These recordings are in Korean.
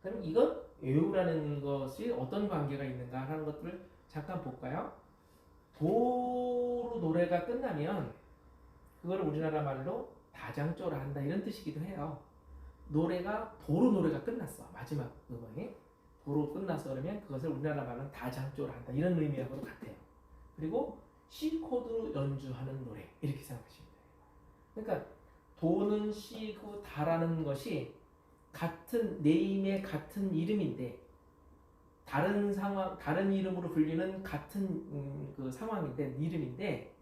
그럼 이건 외우라는 것이 어떤 관계가 있는가 하는 것들을 잠깐 볼까요? 도로 노래가 끝나면 그걸 우리나라 말로 다장조라 한다 이런 뜻이기도 해요. 노래가 도로 노래가 끝났어. 마지막 음악이 도로 끝났어 그러면 그것을 우리나라 말로는 다장조라 한다 이런 의미하고도 같아요. 그리고 C 코드로 연주하는 노래 이렇게 생각하시면 돼요. 그러니까 도는 C고 다라는 것이 같은 네임의 같은 이름인데 다른 상황 다른 이름으로 불리는 같은 그 상황인데 이름인데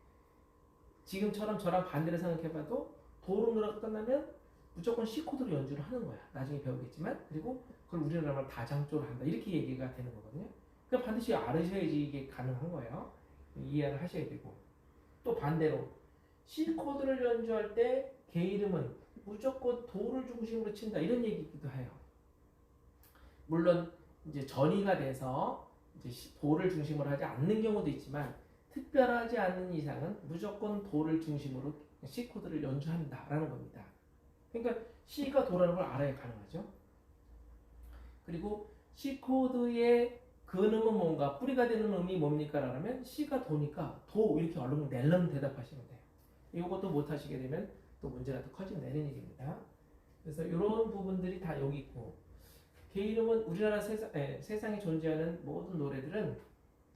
지금처럼 저랑 반대로 생각해봐도 도로 노래가 끝나면 무조건 C 코드로 연주를 하는 거야. 나중에 배우겠지만 그리고 그걸 우리나라 말 다장조를 한다 이렇게 얘기가 되는 거거든요. 그러니까 반드시 알으셔야지 이게 가능한 거예요. 이해를 하셔야 되고 또 반대로 C 코드를 연주할 때 개 이름은 무조건 도를 중심으로 친다 이런 얘기기도 해요. 물론 이제 전이가 돼서 이제 도를 중심으로 하지 않는 경우도 있지만 특별하지 않은 이상은 무조건 도를 중심으로 C 코드를 연주한다라는 겁니다. 그러니까 C가 도라는 걸 알아야 가능하죠. 그리고 C 코드의 근음은 뭔가 뿌리가 되는 음이 뭡니까? 라면 C가 도니까 도 이렇게 얼른 낼름 대답하시면 돼요. 이것도 못 하시게 되면 또 문제가 더 커진다 이런 얘기입니다. 그래서 이런 부분들이 다 여기 있고 개 이름은 우리나라 세상에 존재하는 모든 노래들은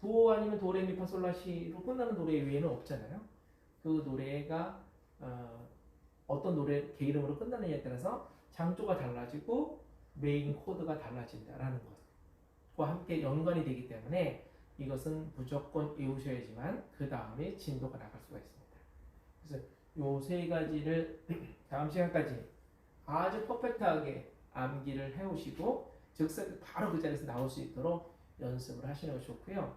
도 아니면 도레미파솔라시로 끝나는 노래 외에는 없잖아요. 그 노래가 어떤 노래 개 이름으로 끝나느냐에 따라서 장조가 달라지고 메인 코드가 달라진다라는 것과 함께 연관이 되기 때문에 이것은 무조건 외우셔야지만 그 다음에 진도가 나갈 수가 있습니다. 그래서 요 세 가지를 다음 시간까지 아주 퍼펙트하게 암기를 해오시고 즉석 바로 그 자리에서 나올 수 있도록 연습을 하시는 것이 좋고요.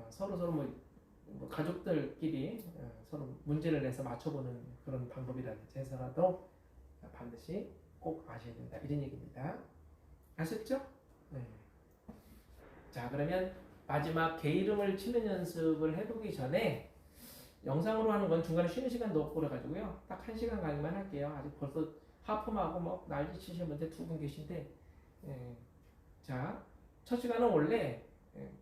서로 뭐 가족들끼리 서로 문제를 내서 맞춰보는 그런 방법이라든지 해서라도 반드시 꼭 아셔야 된다 이런 얘기입니다. 아셨죠? 네. 자 그러면 마지막 개 이름을 치는 연습을 해보기 전에 영상으로 하는 건 중간에 쉬는 시간도 없고 그래가지고요. 딱 1시간 강의만 할게요. 아직 벌써 하품하고 뭐 난리 치시는 분들 2분 계신데 자, 첫 시간은 원래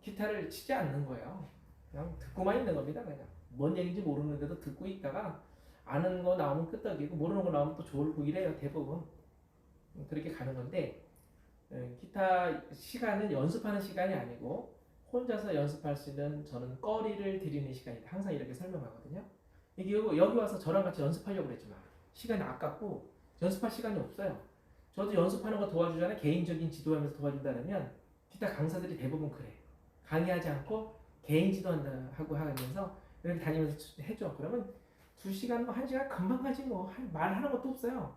기타를 치지 않는 거예요. 그냥 듣고만 있는 겁니다. 그냥 뭔 얘기인지 모르는데도 듣고 있다가 아는 거 나오면 끄떡이고 모르는 거 나오면 또 졸고 이래요. 대부분 그렇게 가는 건데 기타 시간은 연습하는 시간이 아니고 혼자서 연습할 수 있는 저는 거리를 드리는 시간이다. 항상 이렇게 설명하거든요. 이게 여기 와서 저랑 같이 연습하려고 그랬지만 시간이 아깝고 연습할 시간이 없어요. 저도 연습하는 거 도와주잖아요. 개인적인 지도하면서 도와준다면 기타 강사들이 대부분 그래. 강의하지 않고 개인 지도한다 하고 하면서 이렇게 다니면서 해줘. 그러면 2시간 뭐 1시간 금방 가지 뭐 말하는 것도 없어요.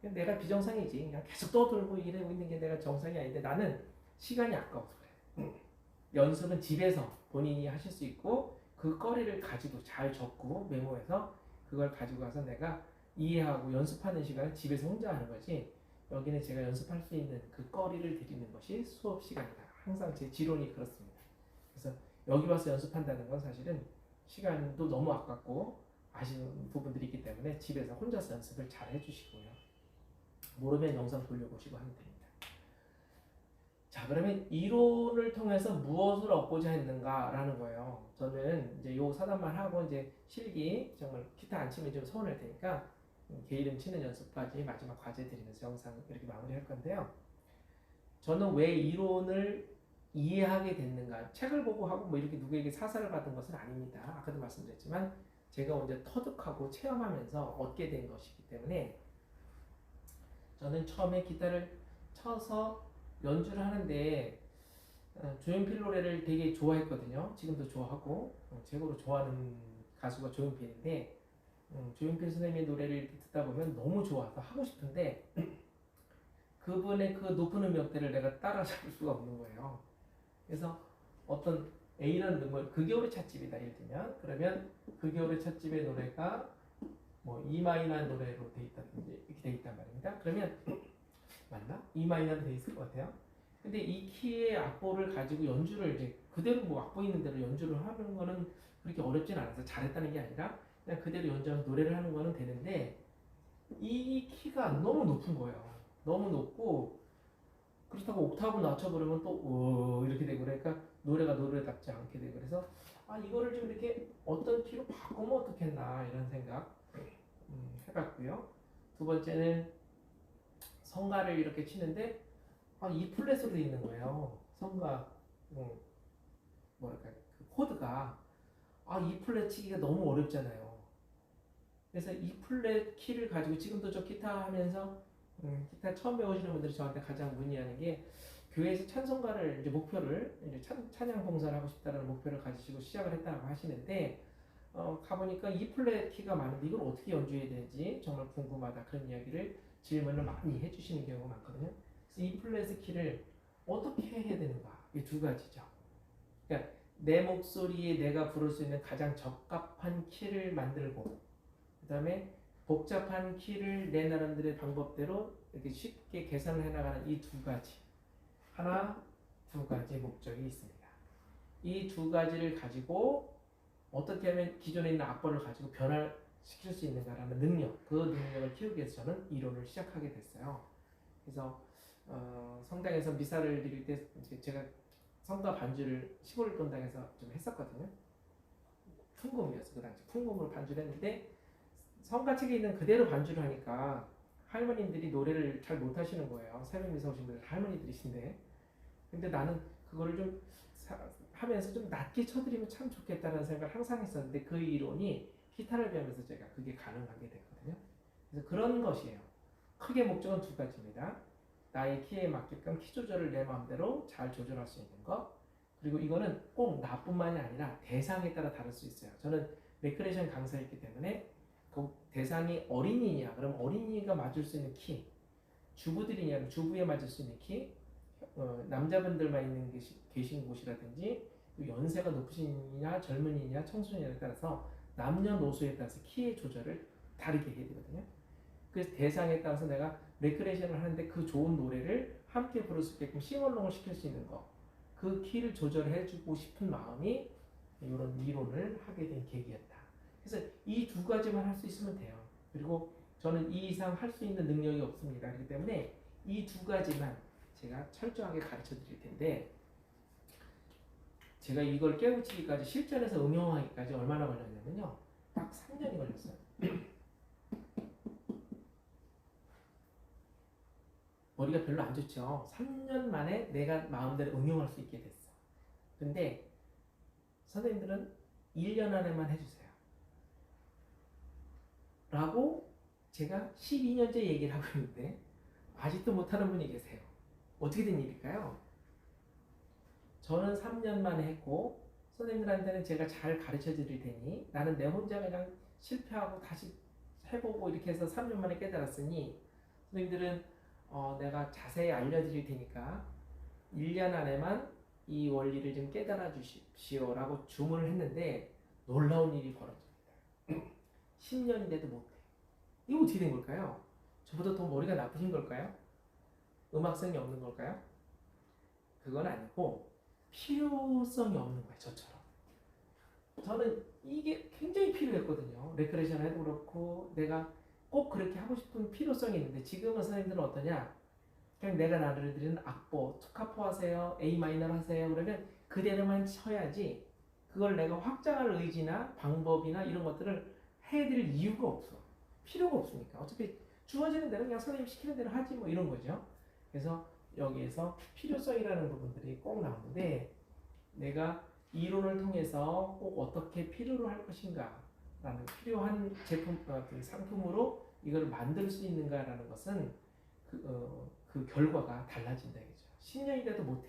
내가 비정상이지. 그냥 계속 떠들고 이러고 있는 게 내가 정상이 아닌데 나는 시간이 아까워서 그래. 연습은 집에서 본인이 하실 수 있고 그 거리를 가지고 잘 적고 메모해서 그걸 가지고 가서 내가 이해하고 연습하는 시간은 집에서 혼자 하는 거지 여기는 제가 연습할 수 있는 그 거리를 드리는 것이 수업 시간이다. 항상 제 지론이 그렇습니다. 그래서 여기 와서 연습한다는 건 사실은 시간도 너무 아깝고 아쉬운 부분들이 있기 때문에 집에서 혼자서 연습을 잘 해주시고요. 모르면 영상 돌려보시고 하면 됩니다. 자 그러면 이론을 통해서 무엇을 얻고자 했는가라는 거예요. 저는 이제 요 사단만 하고 이제 실기 정말 기타 안 치면 좀 서운할 테니까 개 이름 치는 연습까지 마지막 과제 드리면서 영상 이렇게 마무리할 건데요. 저는 왜 이론을 이해하게 됐는가 책을 보고 하고 뭐 이렇게 누구에게 사사를 받은 것은 아닙니다. 아까도 말씀드렸지만 제가 먼저 터득하고 체험하면서 얻게 된 것이기 때문에 저는 처음에 기타를 쳐서 연주를 하는데 조용필 노래를 되게 좋아했거든요. 지금도 좋아하고 최고로 좋아하는 가수가 조용필인데 조용필 선생님의 노래를 듣다 보면 너무 좋아서 하고 싶은데 그분의 그 높은 음역대를 내가 따라잡을 수가 없는 거예요. 그래서 어떤 A라는 음을 그 겨울의 찻집이다 예를 들면 그러면 그 겨울의 찻집의 노래가 뭐 E 마이너 노래로 돼 있다든지 이렇게 돼 있단 말입니다. 그러면 맞나? E 마이너로 돼 있을 것 같아요. 근데 이 키의 악보를 가지고 연주를 이제 그대로 뭐 악보 있는 대로 연주를 하는 거는 그렇게 어렵진 않아서 잘했다는 게 아니라 그냥 그대로 연주하면서 노래를 하는 거는 되는데 이 키가 너무 높은 거예요. 너무 높고 그렇다고 옥타브 낮춰버리면 또 이렇게 되고 그러니까 노래가 노래답지 않게 되고 그래서 이거를 좀 이렇게 어떤 키로 바꾸면 어떻겠나 이런 생각 해봤고요. 두 번째는 성가를 이렇게 치는데 E 플랫으로 돼 있는 거예요. 성가 뭐랄까 그 코드가 E 플랫 치기가 너무 어렵잖아요. 그래서 E 플랫 키를 가지고 지금도 저 기타 하면서 기타 처음 배우시는 분들이 저한테 가장 문의하는 게 교회에서 찬송가를 이제 목표를 이제 찬양 봉사를 하고 싶다는 목표를 가지시고 시작을 했다고 하시는데 가보니까 E 플랫 키가 많은데 이걸 어떻게 연주해야 되는지 정말 궁금하다 그런 이야기를 질문을 많이 해주시는 경우가 많거든요. 그래서 E 플랫 키를 어떻게 해야 되는가 이 두 가지죠. 그러니까 내 목소리에 내가 부를 수 있는 가장 적합한 키를 만들고 그 다음에 복잡한 키를 내 나름대로의 방법대로 이렇게 쉽게 개선을 해나가는 이 두 가지 하나 두 가지 목적이 있습니다. 이 두 가지를 가지고 어떻게 하면 기존에 있는 악보를 가지고 변화시킬 수 있는가라는 능력 그 능력을 키우기 위해서 저는 이론을 시작하게 됐어요. 그래서 성당에서 미사를 드릴 때 제가 성가 반주를 시골 본당에서 좀 했었거든요. 풍금이었어 그 당시 풍금으로 반주를 했는데 성가책에 있는 그대로 반주를 하니까 할머님들이 노래를 잘 못하시는 거예요. 새벽 미사 오신 분들 할머니들이신데 근데 나는 그거를 좀 하면서 좀 낮게 쳐드리면 참 좋겠다는 생각을 항상 했었는데 그 이론이 기타를 배우면서 제가 그게 가능하게 됐거든요. 그래서 그런 것이에요. 크게 목적은 두 가지입니다. 나의 키에 맞게끔 키 조절을 내 마음대로 잘 조절할 수 있는 것 그리고 이거는 꼭 나뿐만이 아니라 대상에 따라 다를 수 있어요. 저는 레크레이션 강사였기 때문에 그 대상이 어린이냐 그럼 어린이가 맞을 수 있는 키 주부들이냐 주부에 맞을 수 있는 키 남자분들만 있는 계신 곳이라든지 연세가 높으시냐 젊은이냐 청소년에 따라서 남녀노소에 따라서 키의 조절을 다르게 해야 되거든요. 그래서 대상에 따라서 내가 레크레이션을 하는데 그 좋은 노래를 함께 부를 수 있게끔 싱얼롱을 시킬 수 있는 거 그 키를 조절해주고 싶은 마음이 이런 이론을 하게 된 계기였다. 그래서 이 두 가지만 할 수 있으면 돼요. 그리고 저는 이 이상 할 수 있는 능력이 없습니다. 그렇기 때문에 이 두 가지만 제가 철저하게 가르쳐 드릴 텐데 제가 이걸 깨우치기까지 실전에서 응용하기까지 얼마나 걸렸냐면요. 딱 3년이 걸렸어요. 머리가 별로 안 좋죠. 3년 만에 내가 마음대로 응용할 수 있게 됐어. 근데 선생님들은 1년 안에만 해주세요. 라고 제가 12년째 얘기를 하고 있는데 아직도 못하는 분이 계세요. 어떻게 된 일일까요? 저는 3년 만에 했고 선생님들한테는 제가 잘 가르쳐 드릴 테니 나는 내 혼자 그냥 실패하고 다시 해보고 이렇게 해서 3년 만에 깨달았으니 선생님들은 내가 자세히 알려드릴 테니까 1년 안에만 이 원리를 좀 깨달아 주십시오 라고 주문을 했는데 놀라운 일이 벌어집니다. 10년인데도 못해. 이거 어떻게 된 걸까요? 저보다 더 머리가 나쁘신 걸까요? 음악성이 없는 걸까요? 그건 아니고 필요성이 없는 거예요. 저처럼. 저는 이게 굉장히 필요했거든요. 레크레이션 해도 그렇고 내가 꼭 그렇게 하고 싶은 필요성이 있는데 지금은 선생님들은 어떠냐? 그냥 내가 나를 드리는 악보, 투카포 하세요, A 마이너 하세요 그러면 그대로만 쳐야지 그걸 내가 확장할 의지나 방법이나 이런 것들을 해드릴 이유가 없어. 필요가 없으니까. 어차피 주어지는 대로 그냥 선생님 시키는 대로 하지 뭐 이런 거죠. 그래서 여기에서 필요성이라는 부분들이 꼭 나오는데 내가 이론을 통해서 꼭 어떻게 필요로 할 것인가 라는 필요한 제품, 상품으로 이걸 만들 수 있는가라는 것은 그 결과가 달라진다 이거죠. 10년이 돼도 못해.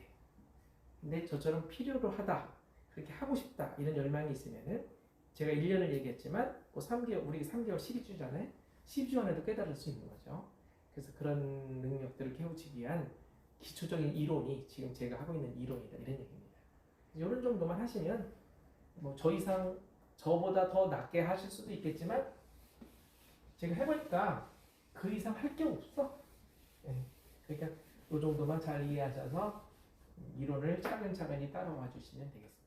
근데 저처럼 필요로 하다, 그렇게 하고 싶다 이런 열망이 있으면은 제가 1년을 얘기했지만 뭐 3개월, 우리 3개월 12주잖아요. 12주 안에도 깨달을 수 있는 거죠. 그래서 그런 능력들을 깨우치기 위한 기초적인 이론이 지금 제가 하고 있는 이론이다 이런 얘기입니다. 이런 정도만 하시면 뭐 저 이상 저보다 더 낮게 하실 수도 있겠지만 제가 해보니까 그 이상 할 게 없어. 네. 그러니까 이 정도만 잘 이해하셔서 이론을 차근차근히 따라와 주시면 되겠습니다.